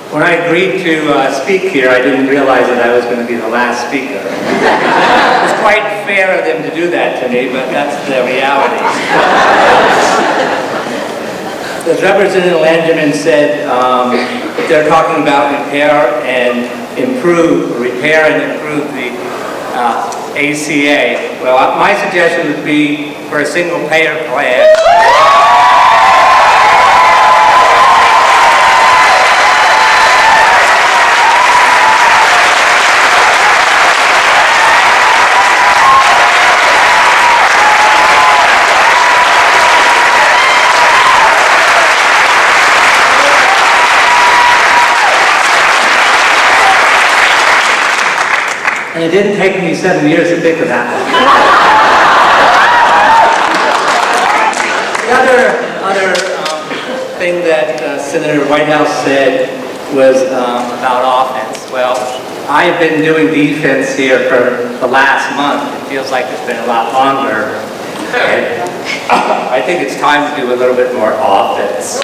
When I agreed to speak here, I didn't realize that I was going to be the last speaker. It was quite fair of them to do that to me, but that's the reality. As Representative Langerman said, they're talking about repair and improve the ACA. Well, my suggestion would be for a single-payer plan. And it didn't take me 7 years to pick it out. The other thing that Senator Whitehouse said was about offense. Well, I've been doing defense here for the last month. It feels like it's been a lot longer. And I think it's time to do a little bit more offense.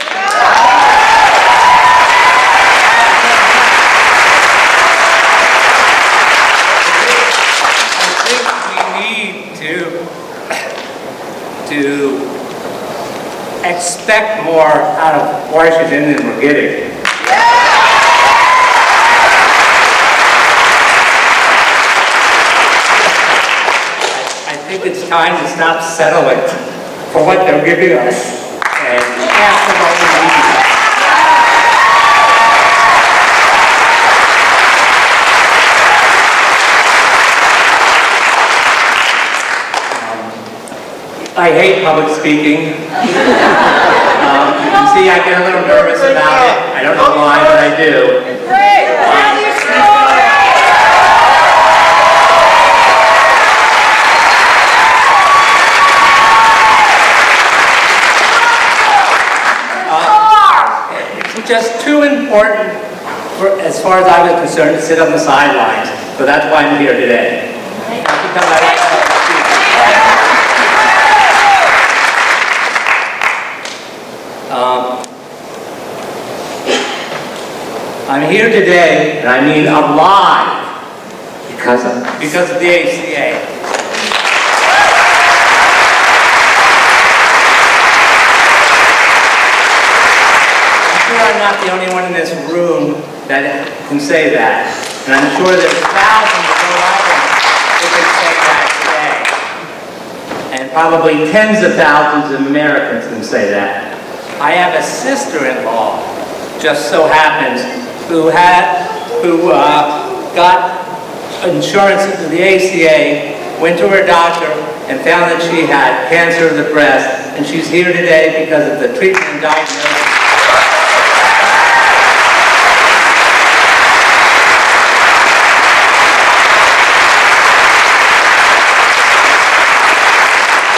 To expect more out of Washington than we're getting. I think it's time to stop settling for what they're giving us and ask for what we need. I hate public speaking. You can see I get a little nervous about it. I don't know why, but I do. It's just too important, as far as I was concerned, to sit on the sidelines. So that's why I'm here today. I'm here today, and I mean alive, because of the ACA. I'm sure I'm not the only one in this room that can say that, and I'm sure there's thousands of Rhode who can say that today, and probably tens of thousands of Americans can say that. I have a sister-in-law, just so happens, who got insurance through the ACA, went to her doctor, and found that she had cancer of the breast, and she's here today because of the treatment and diagnosis.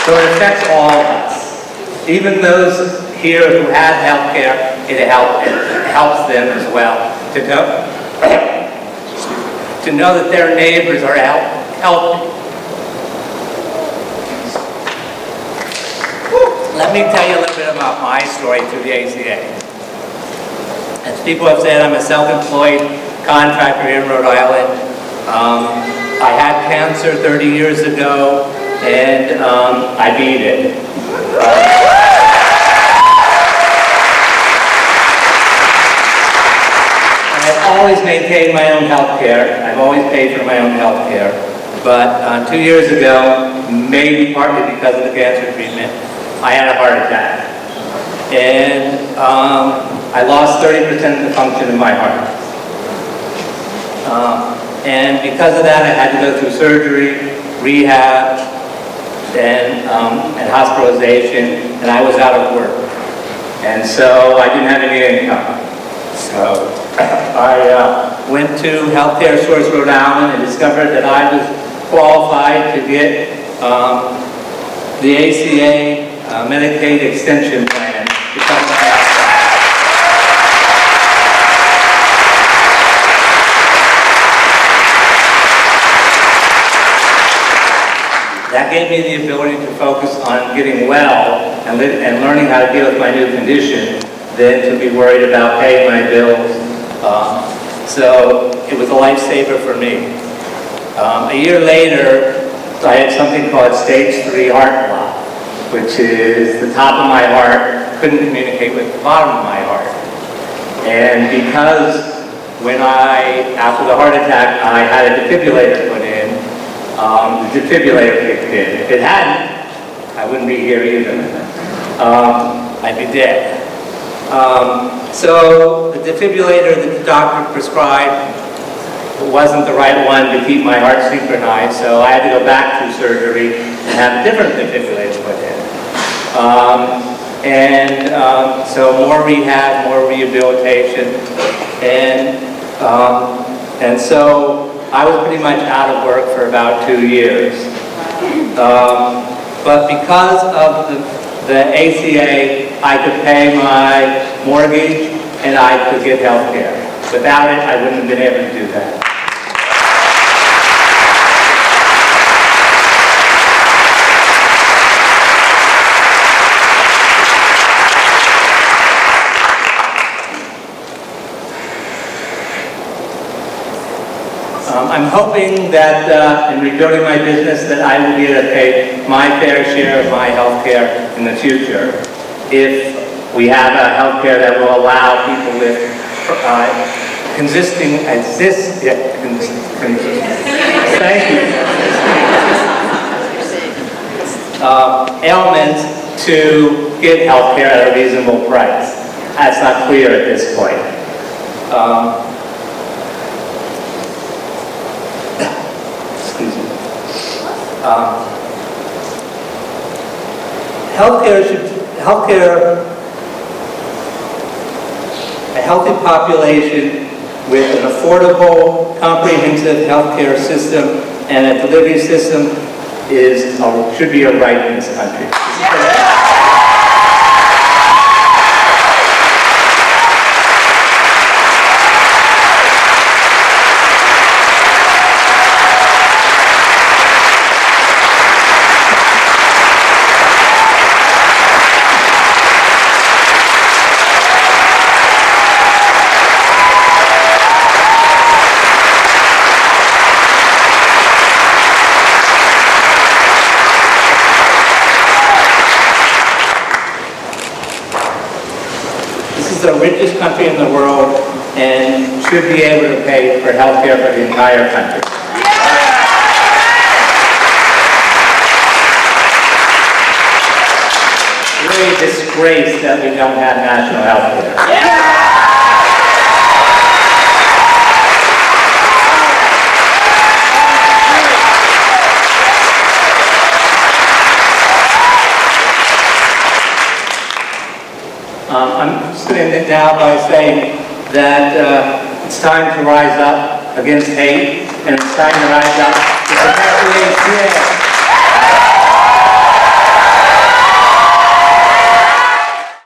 So it affects all of us, even those here who have health care. It helps them as well to know that their neighbors are helping. Let me tell you a little bit about my story through the ACA. As people have said, I'm a self-employed contractor here in Rhode Island. I had cancer 30 years ago, and I beat it. I've always maintained my own health care. I've always paid for my own health care. But 2 years ago, maybe partly because of the cancer treatment, I had a heart attack. And I lost 30% of the function in my heart. And because of that, I had to go through surgery, rehab, and hospitalization, and I was out of work. And so I didn't have any income. So I went to Healthcare Source Rhode Island and discovered that I was qualified to get the ACA Medicaid Extension Plan because of my health. That gave me the ability to focus on getting well and learning how to deal with my new condition than to be worried about paying my bills So it was a lifesaver for me. A year later, I had something called stage 3 heart block, which is the top of my heart couldn't communicate with the bottom of my heart. And because after the heart attack, I had a defibrillator put in, the defibrillator kicked in. If it hadn't, I wouldn't be here either. I'd be dead. So the defibrillator that the doctor prescribed wasn't the right one to keep my heart synchronized, so I had to go back through surgery and have a different defibrillator put in. So more rehab, more rehabilitation, and so I was pretty much out of work for about 2 years. But because of the ACA, I could pay my mortgage and I could get health care. Without it, I wouldn't have been able to do that. I'm hoping that in rebuilding my business that I will be able to pay my fair share of my health care in the future if we have a health care that will allow people with ailments to get health care at a reasonable price. That's not clear at this point. A healthy population with an affordable, comprehensive healthcare system and a delivery system should be a right in this country. The richest country in the world and should be able to pay for health care for the entire country. Really a disgrace that we don't have national health care. I'm just going to end it now by saying that it's time to rise up against hate, and it's time to rise up to protect the ACA.